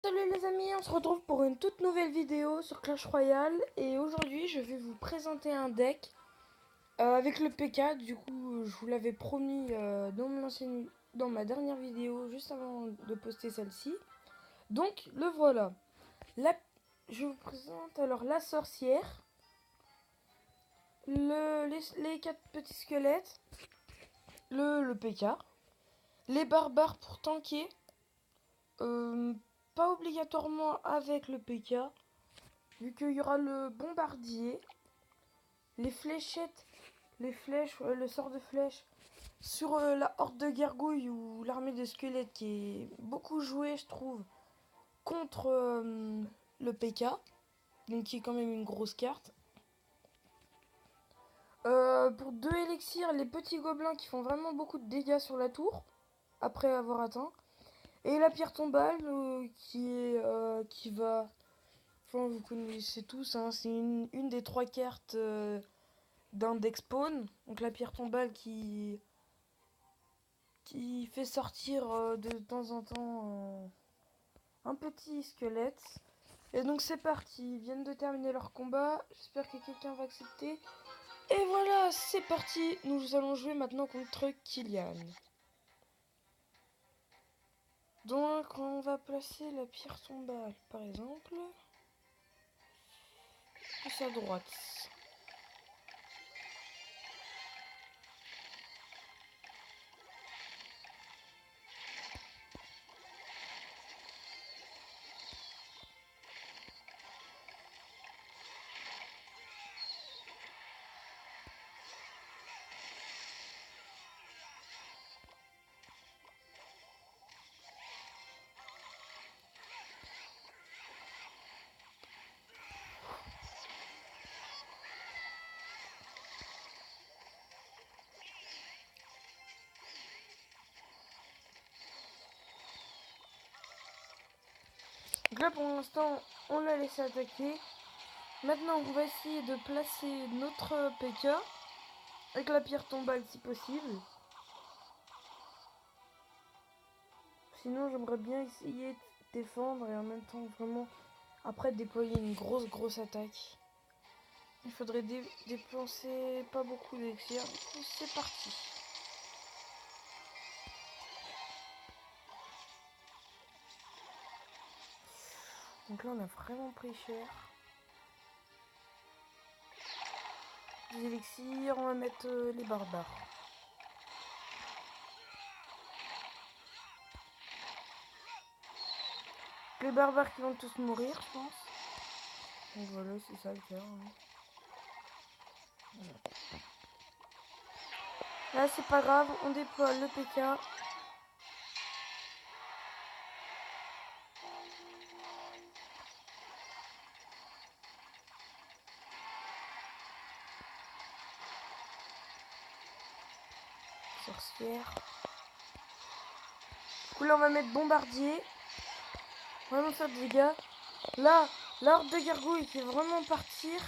Salut les amis, on se retrouve pour une toute nouvelle vidéo sur Clash Royale et aujourd'hui je vais vous présenter un deck avec le PK. Du coup je vous l'avais promis dans ma dernière vidéo juste avant de poster celle-ci. Donc le voilà. La- je vous présente alors la sorcière, les 4 petits squelettes, le PK, les barbares pour tanker, euh, pas obligatoirement avec le PK. Vu qu'il y aura le bombardier, les fléchettes, les flèches, le sort de flèche sur la horde de gargouilles ou l'armée de squelettes qui est beaucoup joué, je trouve, contre le PK, donc qui est quand même une grosse carte. Pour 2 élixirs, les petits gobelins qui font vraiment beaucoup de dégâts sur la tour après avoir atteint. Et la pierre tombale qui va. Enfin, vous connaissez tous, hein, c'est une des 3 cartes d'un deck spawn, donc la pierre tombale qui fait sortir de temps en temps un petit squelette. Et donc c'est parti, ils viennent de terminer leur combat, j'espère que quelqu'un va accepter. Et voilà, c'est parti, nous allons jouer maintenant contre Kylian. Donc on va placer la pierre tombale par exemple, plus à droite. Donc là pour l'instant on l'a laissé attaquer. Maintenant on va essayer de placer notre PK avec la pierre tombale si possible. Sinon j'aimerais bien essayer de défendre et en même temps vraiment après déployer une grosse attaque. Il faudrait dépenser pas beaucoup d'élixir. Du coup c'est parti. Donc là on a vraiment pris cher. Des élixirs, on va mettre les barbares. Les barbares qui vont tous mourir je pense. Donc voilà c'est ça le cas. Hein. Là c'est pas grave, on déploie le PK. Sorcière. Du coup là on va mettre bombardier. Vraiment faire des dégâts. Là, l'horde de gargouilles qui va vraiment partir.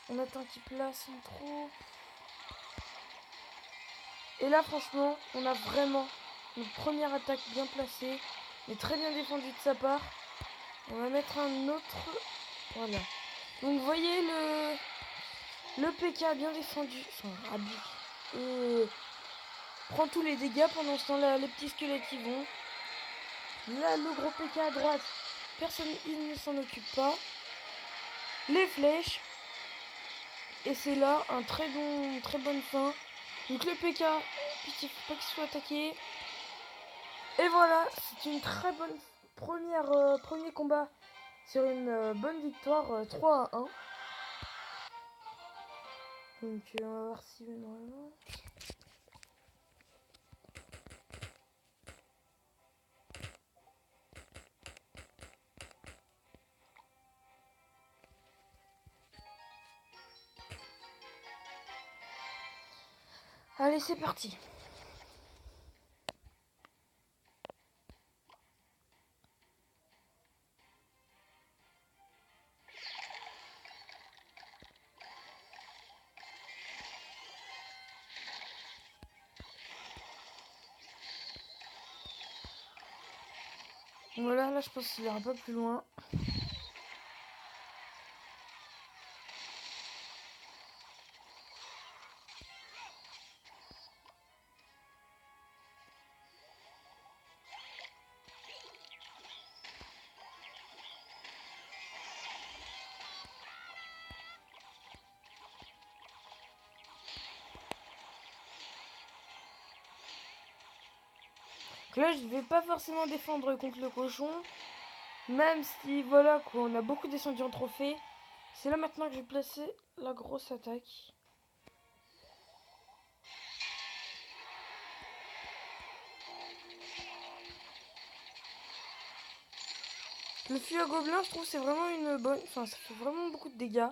On attend qu'il place une troupe. Et là franchement, on a vraiment une première attaque bien placée. Mais très bien défendue de sa part. On va mettre un autre. Voilà. Donc vous voyez le PK bien défendu. Enfin, abus. Et prend tous les dégâts pendant ce temps-là. Les petits squelettes qui vont. Là, le gros PK à droite. Personne il ne s'en occupe pas. Les flèches. Et c'est là un très bonne fin. Donc le PK, il faut pas qu'il soit attaqué. Et voilà, c'est une très bonne premier combat sur une bonne victoire 3 à 1. Donc on va voir si normalement. Allez, c'est parti. Voilà, là je pense qu'il ira pas plus loin. Donc là je vais pas forcément défendre contre le cochon. Même si voilà quoi, on a beaucoup descendu en trophée. C'est là maintenant que je vais placer la grosse attaque. Le fût à gobelin, je trouve c'est vraiment une bonne... Enfin, ça fait vraiment beaucoup de dégâts.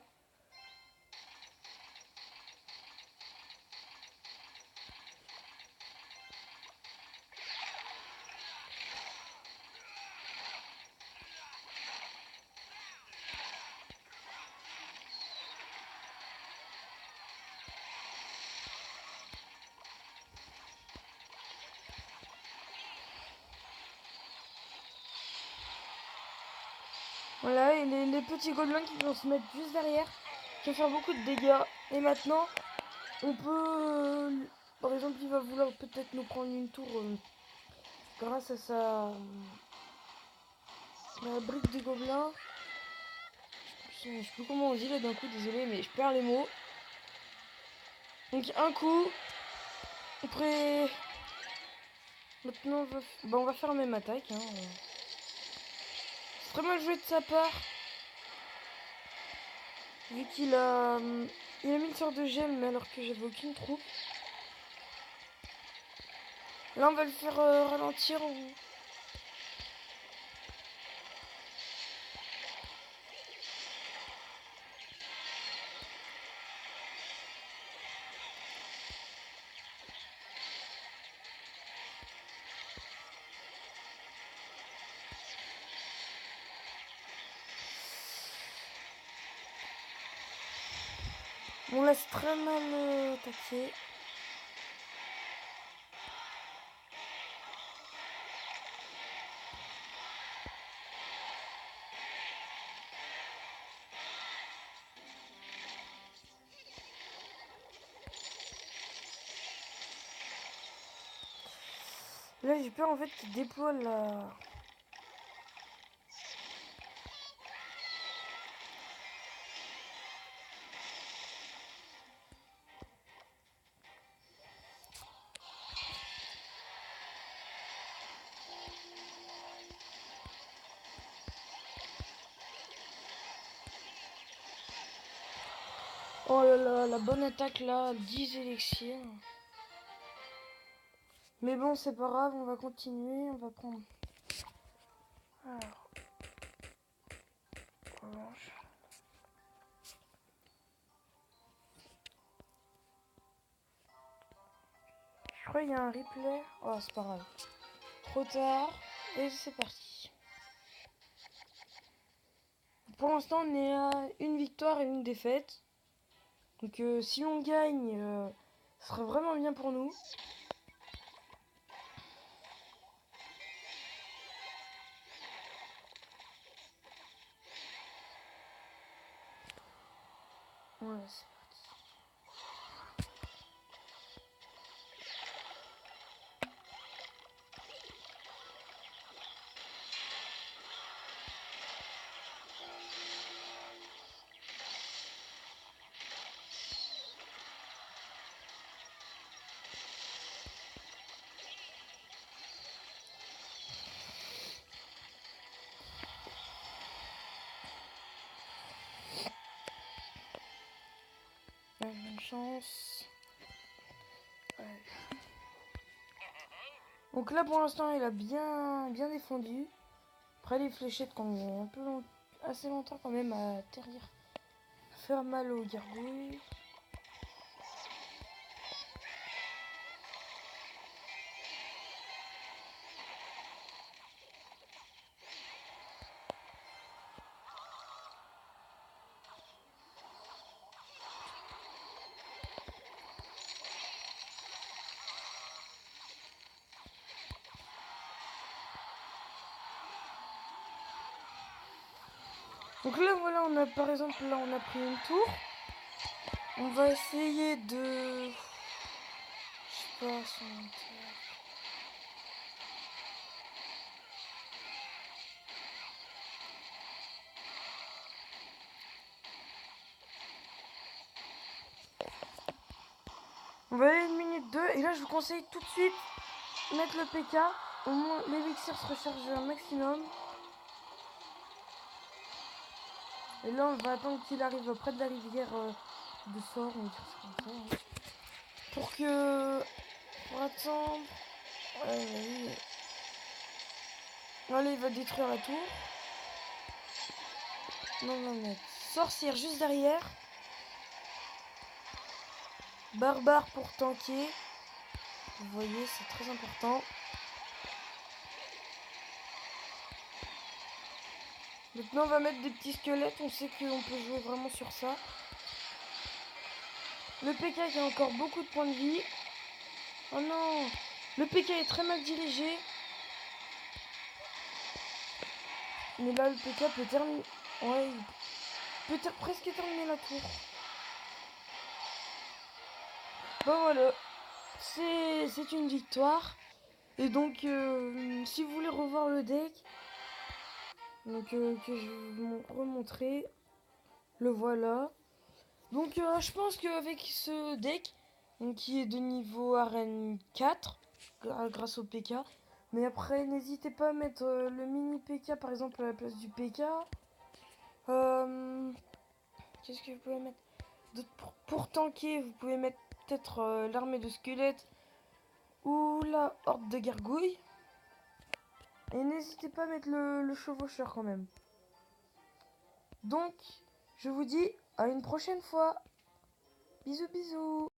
Voilà, et les petits gobelins qui vont se mettre juste derrière, qui vont faire beaucoup de dégâts. Et maintenant, on peut... par exemple, il va vouloir peut-être nous prendre une tour grâce à la brique des gobelins. Je sais plus comment on dit là d'un coup, désolé, mais je perds les mots. Donc un coup. Après... Maintenant, on va faire la même attaque. Hein. C'est très mal joué de sa part. Vu qu'il a... il a mis une sorte de gemme, mais alors que j'avais aucune troupe. Là, on va le faire ralentir. On laisse très mal attaquer. Là, j'ai peur en fait qu'il déploie la... Oh là là, la bonne attaque là, 10 élixirs. Mais bon, c'est pas grave, on va continuer, on va prendre... Alors... Orange. Je crois qu'il y a un replay. Oh, c'est pas grave. Trop tard. Et c'est parti. Pour l'instant, on est à une victoire et une défaite. Donc si on gagne, ce serait vraiment bien pour nous. Ouais, c'est parti. Bonne chance. Ouais. Donc là pour l'instant il a bien défendu. Après les fléchettes qu'on met un peu assez longtemps quand même à atterrir, à faire mal aux gargouilles. Donc là voilà, on a par exemple là on a pris une tour. On va essayer de... Je sais pas si on... On va aller à 1 minute 2 et là je vous conseille tout de suite mettre le PK. Au moins l'élixir se recharge un maximum. Et là on va attendre qu'il arrive près de la rivière de sort, on va dire ça comme ça. Hein. Pour attendre. Allez, il va détruire la tour. Non, on va mettre sorcière juste derrière. Barbare pour tanker. Vous voyez, c'est très important. Maintenant, on va mettre des petits squelettes. On sait qu'on peut jouer vraiment sur ça. Le PK qui a encore beaucoup de points de vie. Oh non! Le PK est très mal dirigé. Mais là, le PK peut terminer... Ouais, il peut presque terminer la tour. Bon, voilà. C'est une victoire. Et donc, si vous voulez revoir le deck, donc que je vais vous remontrer, le voilà. Donc, je pense qu'avec ce deck, donc, qui est de niveau arène 4, grâce au PK, mais après, n'hésitez pas à mettre le mini PK par exemple à la place du PK. Qu'est-ce que vous pouvez mettre pour tanker, vous pouvez mettre peut-être l'armée de squelettes ou la horde de gargouilles. Et n'hésitez pas à mettre le chevaucheur quand même. Donc, je vous dis à une prochaine fois. Bisous bisous.